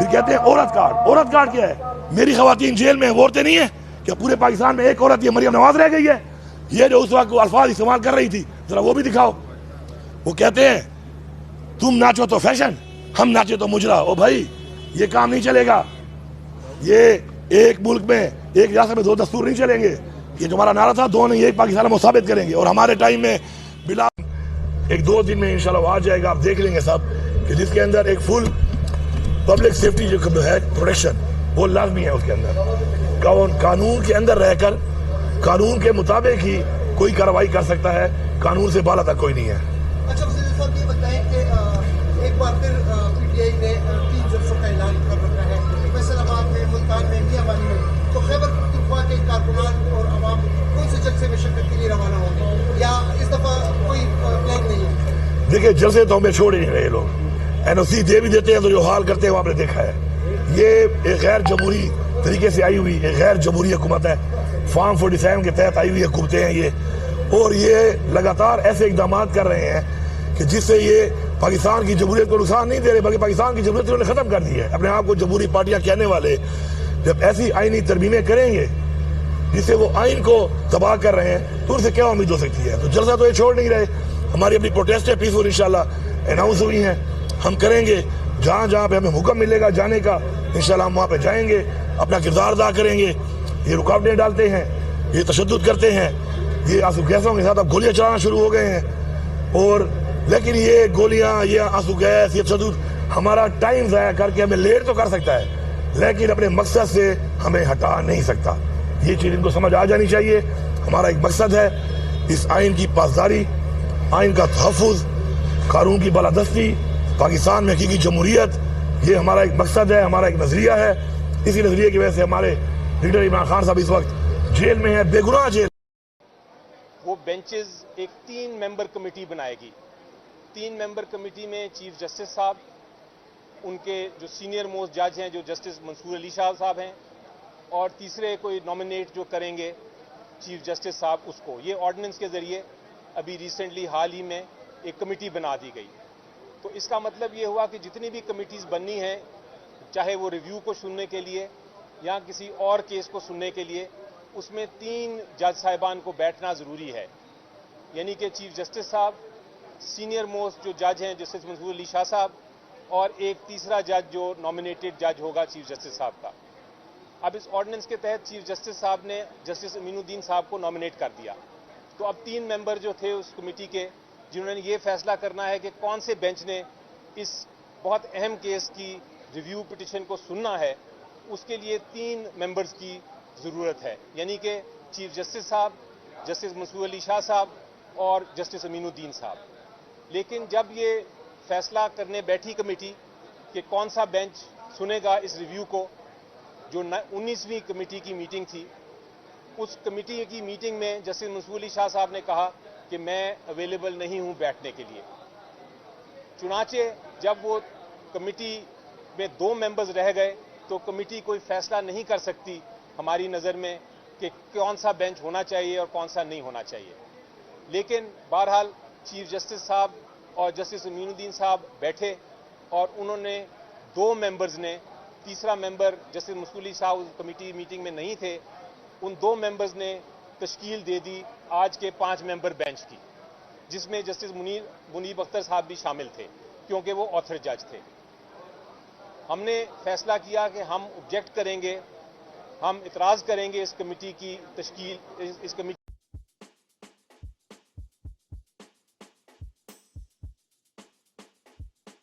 फिर कहते हैं औरत कार्ड। औरत कार्ड क्या है? मेरी खवातीन जेल में, वो औरतें नहीं है क्या? पूरे पाकिस्तान में एक औरत, ये मरियम नवाज रह गई है। ये जो उस वक्त अल्फाज इस्तेमाल कर रही थी, जरा वो भी दिखाओ। वो कहते हैं तुम नाचो तो फैशन, हम नाचे तो मुजरा। ओ भाई, ये काम नहीं चलेगा। ये एक मुल्क में, एक रियासत में दो दस्तूर नहीं चलेंगे। ये जो हमारा नारा था, दो नहीं एक पाकिस्तान में साबित करेंगे। और हमारे टाइम में बिला एक 2 दिन में इंशाल्लाह आ जाएगा, आप देख लेंगे सब, कि जिसके अंदर एक फुल पब्लिक सेफ्टी जो है प्रोटेक्शन, वो लाजमी है। उसके अंदर कानून के अंदर रहकर कानून के मुताबिक ही कोई कार्रवाई कर सकता है, कानून से बाला तक कोई नहीं है। अच्छा साहब, ये बताएं कि एक बार फिर पीटीआई ने 3 जल्सों का ऐलान कर रखा है, फैसलाबाद में, मुल्तान में, मियाँवाली में। तो खैबर पख्तूनख्वा के कारकुनान और आवाम कौन से जलसे में शिरकत के लिए रवाना होंगे, या इस दफा कोई प्लान नहीं है? देखिए, जलसे तो हमें छोड़ ही नहीं रहे लोग। एनओसी दे भी देते हैं तो जो हाल करते हैं वो आपने देखा है। ये एक गैर जमहूरी तरीके से आई हुई एक गैर जमहूरी हुकूमत है। फार्म 47 के तहत आई हुई हुकूमतें हैं ये, और ये लगातार ऐसे इकदाम कर रहे हैं कि जिससे ये पाकिस्तान की जमहूरियत को नुकसान नहीं दे रहे, बल्कि पाकिस्तान की जमहूरियत उन्होंने खत्म कर दी है। अपने आप को जमहूरी पार्टियां कहने वाले जब ऐसी आईनी तरमीमें करेंगे जिससे वो आइन को तबाह कर रहे हैं, तो उनसे क्या उम्मीद हो सकती है? तो जलसा तो ये छोड़ नहीं रहे। हमारी अपनी प्रोटेस्ट है, पीसफुल इंशाल्लाह अनाउंस हुई हैं, हम करेंगे। जहाँ जहाँ पे हमें हुक्म मिलेगा जाने का, इंशाल्लाह हम वहाँ पे जाएंगे, अपना किरदार अदा करेंगे। ये रुकावटें डालते हैं, ये तशद्दुद करते हैं, ये आंसू गैसों के साथ अब गोलियां चलाना शुरू हो गए हैं। और लेकिन ये गोलियां, ये आंसू गैस, ये तशद्दुद हमारा टाइम ज़ाया करके हमें लेट तो कर सकता है, लेकिन अपने मकसद से हमें हटा नहीं सकता। ये चीज़ इनको समझ आ जानी चाहिए। हमारा एक मकसद है, इस आइन की पासदारी, आइन का तहफ़्फ़ुज़, कानून की बालादस्ती, पाकिस्तान में हकीकी जमहूरियत। ये हमारा एक मकसद है, हमारा एक नजरिया है। इसी नजरिए की वजह से हमारे लीडर इमरान खान साहब इस वक्त जेल में है, बेगुनाह जेल। वो बेंचेस एक 3 मेंबर कमेटी बनाएगी। 3 मेंबर कमेटी में चीफ जस्टिस साहब, उनके जो सीनियर मोस्ट जज हैं, जो जस्टिस मंसूर अली शाह साहब हैं, और तीसरे कोई नॉमिनेट जो करेंगे चीफ जस्टिस साहब, उसको ये ऑर्डिनेंस के जरिए अभी रिसेंटली हाल ही में एक कमेटी बना दी गई। तो इसका मतलब ये हुआ कि जितनी भी कमिटीज़ बननी हैं, चाहे वो रिव्यू को सुनने के लिए या किसी और केस को सुनने के लिए, उसमें 3 जज साहिबान को बैठना ज़रूरी है। यानी कि चीफ जस्टिस साहब, सीनियर मोस्ट जो जज हैं जस्टिस मंसूर अली शाह साहब, और एक तीसरा जज जो नॉमिनेटेड जज होगा चीफ जस्टिस साहब का। अब इस ऑर्डिनेंस के तहत चीफ जस्टिस साहब ने जस्टिस अमीनुद्दीन साहब को नॉमिनेट कर दिया। तो अब 3 मेंबर जो थे उस कमेटी के, जिन्होंने ये फैसला करना है कि कौन से बेंच ने इस बहुत अहम केस की रिव्यू पिटिशन को सुनना है, उसके लिए 3 मेंबर्स की ज़रूरत है। यानी कि चीफ जस्टिस साहब, जस्टिस मंसूर अली शाह साहब और जस्टिस अमीनुद्दीन साहब। लेकिन जब ये फैसला करने बैठी कमेटी कि कौन सा बेंच सुनेगा इस रिव्यू को, जो 19वीं कमेटी की मीटिंग थी, उस कमेटी की मीटिंग में जस्टिस मंसूर अली शाह साहब ने कहा कि मैं अवेलेबल नहीं हूं बैठने के लिए। चुनाचे जब वो कमेटी में 2 मेंबर्स रह गए, तो कमेटी कोई फैसला नहीं कर सकती हमारी नज़र में कि कौन सा बेंच होना चाहिए और कौन सा नहीं होना चाहिए। लेकिन बहरहाल चीफ जस्टिस साहब और जस्टिस अमीनुद्दीन साहब बैठे, और उन्होंने 2 मेंबर्स ने, तीसरा मेंबर जस्टिस मंसूर अली शाह उस कमेटी मीटिंग में नहीं थे, उन 2 मेंबर्स ने तश्कील दे दी आज के 5 मेंबर बेंच की, जिसमें जस्टिस मुनीब अख्तर साहब भी शामिल थे, क्योंकि वो ऑथर जज थे। हमने फैसला किया कि हम ऑब्जेक्ट करेंगे, हम इतराज़ करेंगे इस कमेटी की तश्कील, इस कमेटी